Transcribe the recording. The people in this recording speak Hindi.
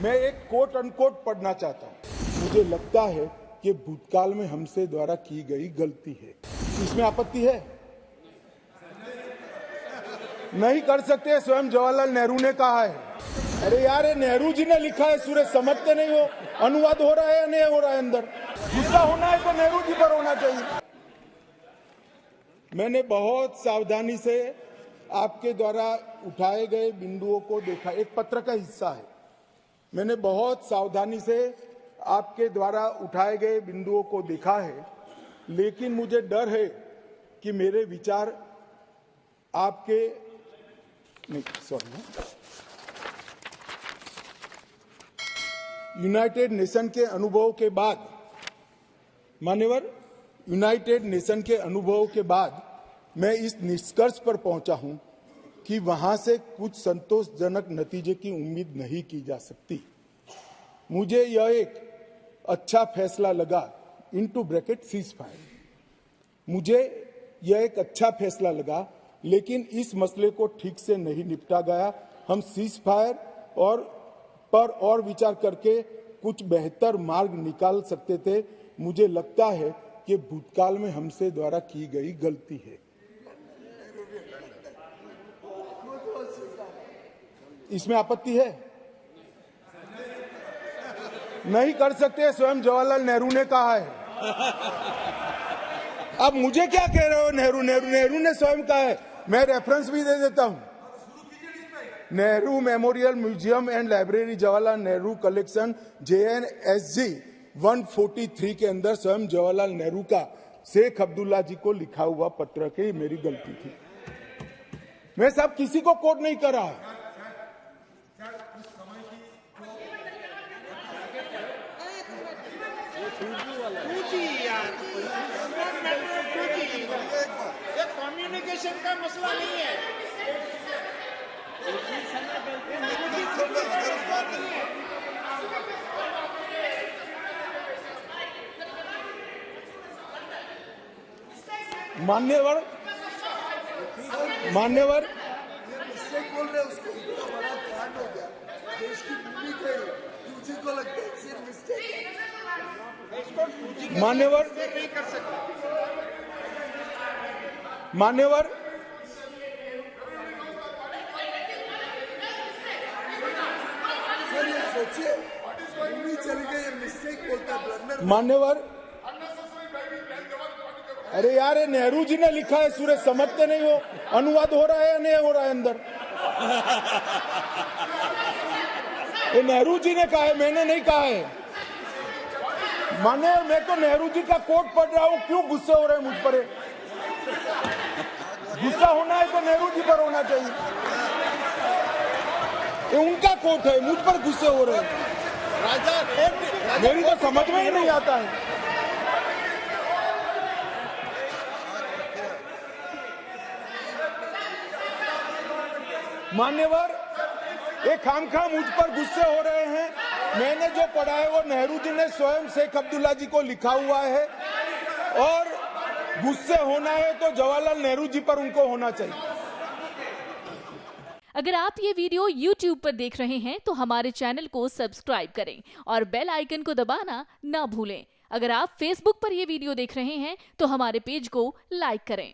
मैं एक कोट अनकोट पढ़ना चाहता हूं। मुझे लगता है कि भूतकाल में हमसे द्वारा की गई गलती है। इसमें आपत्ति है? नहीं कर सकते, स्वयं जवाहरलाल नेहरू ने कहा है। अरे यार, ये नेहरू जी ने लिखा है, सूरज समझते नहीं हो? अनुवाद हो रहा है या नहीं हो रहा है? अंदर गुस्सा होना है तो नेहरू जी पर होना चाहिए। मैंने बहुत सावधानी से आपके द्वारा उठाए गए बिंदुओं को देखा। एक पत्र का हिस्सा है। मैंने बहुत सावधानी से आपके द्वारा उठाए गए बिंदुओं को देखा है, लेकिन मुझे डर है कि मेरे विचार आपके यूनाइटेड नेशन के अनुभव के बाद, मान्यवर, यूनाइटेड नेशन के अनुभव के बाद मैं इस निष्कर्ष पर पहुंचा हूं कि वहां से कुछ संतोषजनक नतीजे की उम्मीद नहीं की जा सकती। मुझे यह एक अच्छा फैसला लगा, इनटू ब्रैकेट सीज फायर। मुझे यह एक अच्छा फैसला लगा, लेकिन इस मसले को ठीक से नहीं निपटा गया। हम सीज फायर और विचार करके कुछ बेहतर मार्ग निकाल सकते थे। मुझे लगता है कि भूतकाल में हमसे द्वारा की गई गलती है। इसमें आपत्ति है? नहीं कर सकते, स्वयं जवाहरलाल नेहरू ने कहा है। अब मुझे क्या कह रहे हो? नेहरू ने स्वयं कहा है। मैं रेफरेंस भी दे देता हूं। Nehru memorial museum and library, Jawaharlal Nehru collection, JNSG 143 के अंदर स्वयं जवाहरलाल नेहरू का शेख अब्दुल्ला जी को लिखा हुआ पत्र की मेरी गलती थी। मैं सब किसी को कोट नहीं कर रहा। कम्युनिकेशन का मसला नहीं है। मान्यवर मिस्टेक बोल रहे उसको, बड़ा कांड हो गया। देश की भूमि थे, तुझे को लगता है सिर्फ मिस्टेक है। मान्यवर नहीं कर सकते। मान्यवर सर, ये सोचिए, भूमि चली गई, मिस्टेक बोलता है, ब्लंडर। मान्यवर, अरे यार, ये नेहरू जी ने लिखा है, सूरज समझते नहीं हो? अनुवाद हो रहा है या नहीं हो रहा है? अंदर ये नेहरू जी ने कहा है, मैंने नहीं कहा है। माने, मैं तो नेहरू जी का कोट पढ़ रहा हूं। क्यों गुस्से हो रहे हैं मुझ पर? गुस्सा होना है तो नेहरू जी पर होना चाहिए। ये उनका कोट है, मुझ पर गुस्से हो रहे हैं। मेरी तो समझ में ही नहीं आता है। मान्यवर, ये खामखा मुझ पर गुस्से हो रहे हैं। मैंने जो पढ़ा है वो नेहरू जी ने स्वयं शेख अब्दुल्ला जी को लिखा हुआ है, और गुस्से होना है तो जवाहरलाल नेहरू जी पर उनको होना चाहिए। अगर आप ये वीडियो YouTube पर देख रहे हैं तो हमारे चैनल को सब्सक्राइब करें और बेल आइकन को दबाना ना भूलें। अगर आप Facebook पर ये वीडियो देख रहे हैं तो हमारे पेज को लाइक करें।